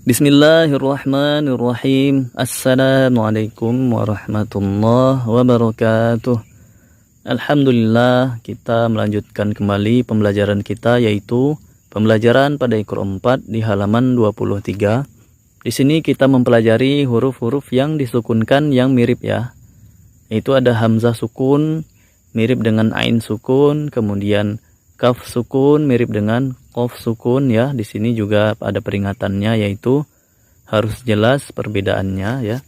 Bismillahirrahmanirrahim. Assalamualaikum warahmatullahi wabarakatuh. Alhamdulillah, kita melanjutkan kembali pembelajaran kita, yaitu pembelajaran pada Iqra 4 di halaman 23. Di sini kita mempelajari huruf-huruf yang disukunkan yang mirip ya. Itu ada hamzah sukun mirip dengan ain sukun, kemudian kaf sukun mirip dengan qaf sukun ya. Di sini juga ada peringatannya, yaitu harus jelas perbedaannya ya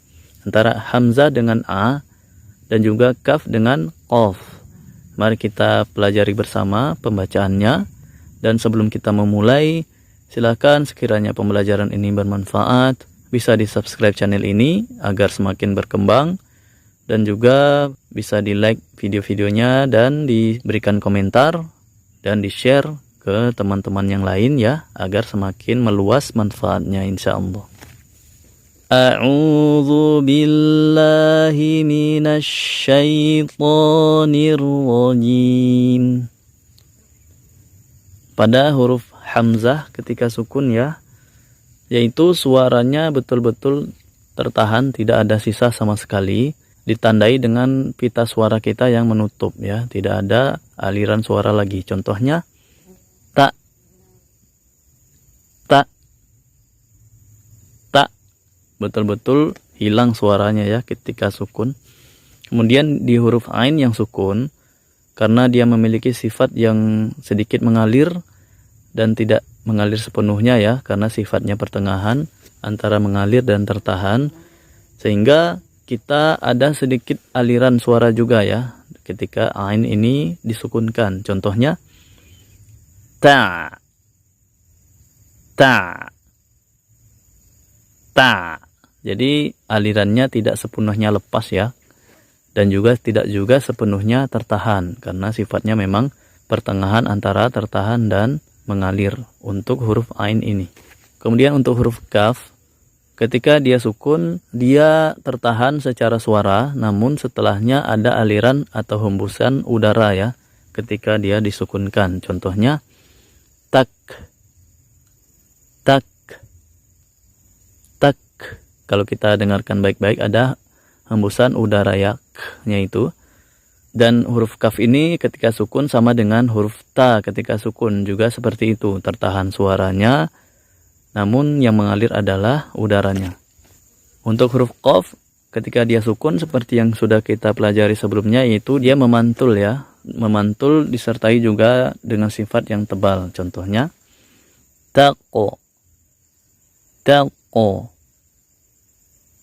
antara hamzah dengan a dan juga kaf dengan qaf. Mari kita pelajari bersama pembacaannya, dan sebelum kita memulai, silakan sekiranya pembelajaran ini bermanfaat, bisa di-subscribe channel ini agar semakin berkembang, dan juga bisa di-like video-videonya dan diberikan komentar dan di-share ke teman-teman yang lain ya, agar semakin meluas manfaatnya insyaallah. A'udzu billahi minasy syaithanir rajim. Pada huruf hamzah ketika sukun ya, yaitu suaranya betul-betul tertahan, tidak ada sisa sama sekali, ditandai dengan pita suara kita yang menutup ya, tidak ada aliran suara lagi. Contohnya ta, ta, ta, betul-betul hilang suaranya ya ketika sukun. Kemudian di huruf ain yang sukun, karena dia memiliki sifat yang sedikit mengalir dan tidak mengalir sepenuhnya ya, karena sifatnya pertengahan antara mengalir dan tertahan, sehingga kita ada sedikit aliran suara juga ya ketika ain ini disukunkan. Contohnya ta, ta, ta. Jadi alirannya tidak sepenuhnya lepas ya, dan juga tidak juga sepenuhnya tertahan, karena sifatnya memang pertengahan antara tertahan dan mengalir untuk huruf ain ini. Kemudian untuk huruf kaf, ketika dia sukun, dia tertahan secara suara, namun setelahnya ada aliran atau hembusan udara ya ketika dia disukunkan. Contohnya tak, tak, tak. Kalau kita dengarkan baik-baik, ada hembusan udara yaknya itu. Dan huruf kaf ini ketika sukun sama dengan huruf ta ketika sukun, juga seperti itu, tertahan suaranya, namun yang mengalir adalah udaranya. Untuk huruf qaf ketika dia sukun, seperti yang sudah kita pelajari sebelumnya, yaitu dia memantul ya, memantul disertai juga dengan sifat yang tebal. Contohnya taqo, taqo,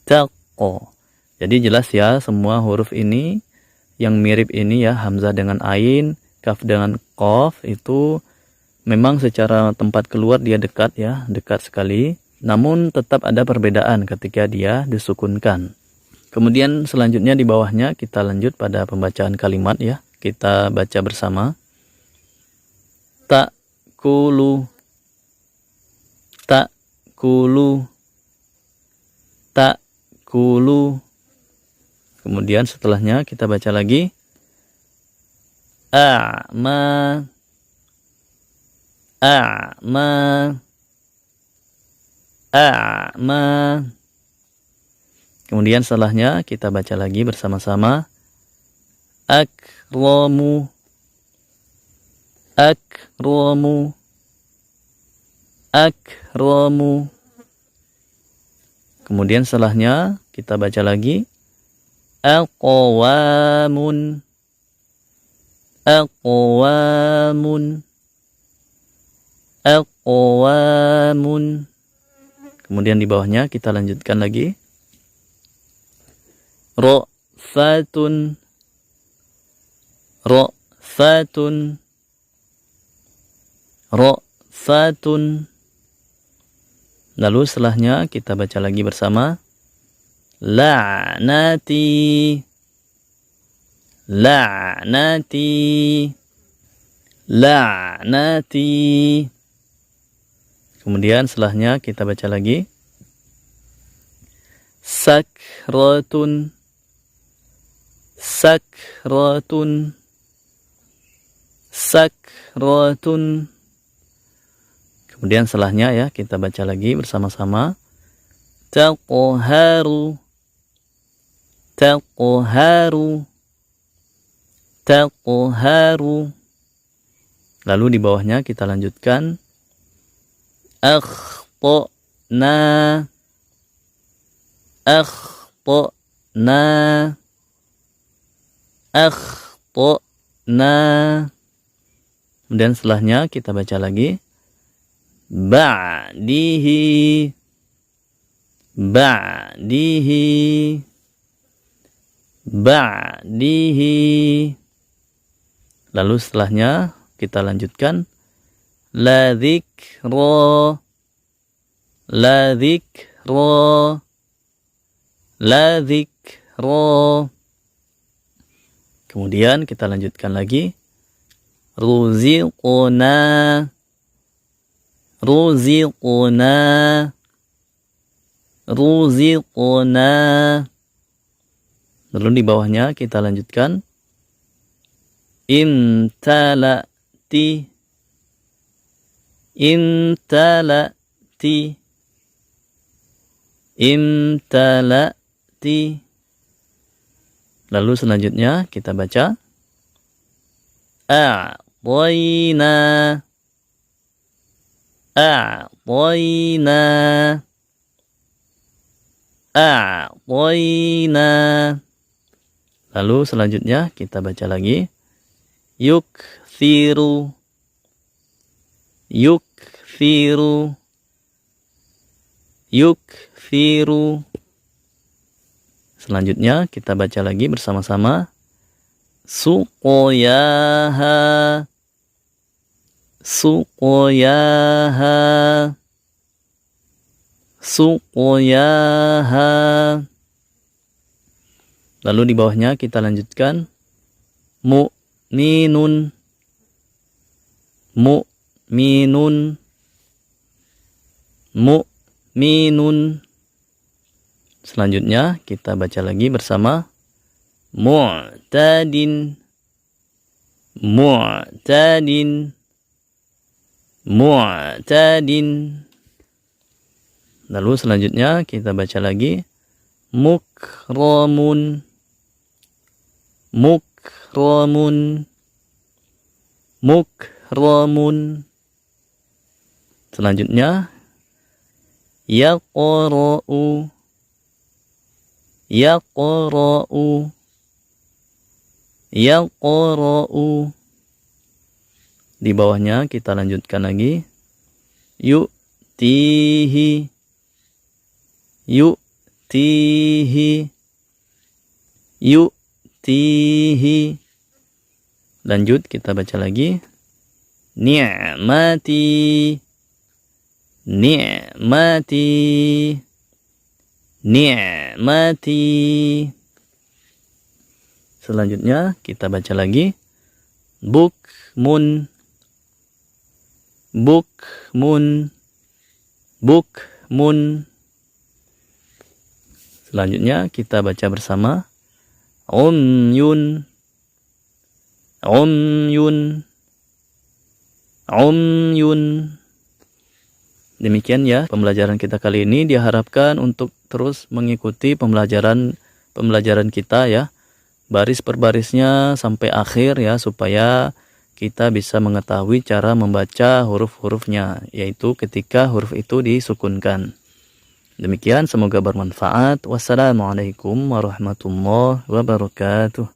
taqo. Jadi jelas ya, semua huruf ini yang mirip ini ya, hamzah dengan ain, kaf dengan qaf, itu memang secara tempat keluar dia dekat ya, dekat sekali, namun tetap ada perbedaan ketika dia disukunkan. Kemudian selanjutnya di bawahnya kita lanjut pada pembacaan kalimat ya, kita baca bersama. Ta'kulu, ta'kulu, ta'kulu. Kemudian setelahnya kita baca lagi. A'ma, a'ma, a'ma. Kemudian setelahnya kita baca lagi bersama-sama. Akramu, akramu, akramu. Kemudian setelahnya kita baca lagi. Aqwamun, aqwamun, aqwamun. Kemudian di bawahnya kita lanjutkan lagi. Ra'fatun, ra'fatun, ra'fatun. Lalu setelahnya kita baca lagi bersama. La'nati, la'nati, la'nati. Kemudian setelahnya kita baca lagi. Sakratun, sakratun, sakratun. Kemudian setelahnya ya kita baca lagi bersama-sama. taqharu, taqharu, taqharu. Lalu di bawahnya kita lanjutkan akhtana, akhtana, akhtana. Kemudian setelahnya kita baca lagi ba'dihi, ba'dihi, ba'dihi. Lalu setelahnya kita lanjutkan la dzikra, la dzikra, la dzikra. Kemudian kita lanjutkan lagi ruziqna, ruziqna, ruziqna. Lalu di bawahnya kita lanjutkan imtala'ti, imtala'ti, imtala'ti. Lalu selanjutnya kita baca a'tayna, a'tayna, a'tayna. Lalu selanjutnya kita baca lagi yukthiru, yukthiru, yukthiru. Selanjutnya kita baca lagi bersama-sama suqoyaha, suqoyaha, suqoyaha. Lalu di bawahnya kita lanjutkan mu'minun, mu'minun, mu'minun. Selanjutnya kita baca lagi bersama mu'tadin, mu'tadin, mu'tadin. Lalu selanjutnya kita baca lagi mukramun, mukramun, mukramun. Selanjutnya yaqra'u, yaqra'u, yaqra'u. Di bawahnya kita lanjutkan lagi yu'tihi, yu'tihi, yu'tihi. Lanjut kita baca lagi ni'mati, ni'mati, ni'mati. Selanjutnya kita baca lagi bukmun, bukmun, bukmun. Selanjutnya kita baca bersama umyun, umyun, umyun. Demikian ya pembelajaran kita kali ini. Diharapkan untuk terus mengikuti pembelajaran kita ya, baris per barisnya sampai akhir ya, supaya kita bisa mengetahui cara membaca huruf-hurufnya, yaitu ketika huruf itu disukunkan. Demikian, semoga bermanfaat. Wassalamualaikum warahmatullahi wabarakatuh.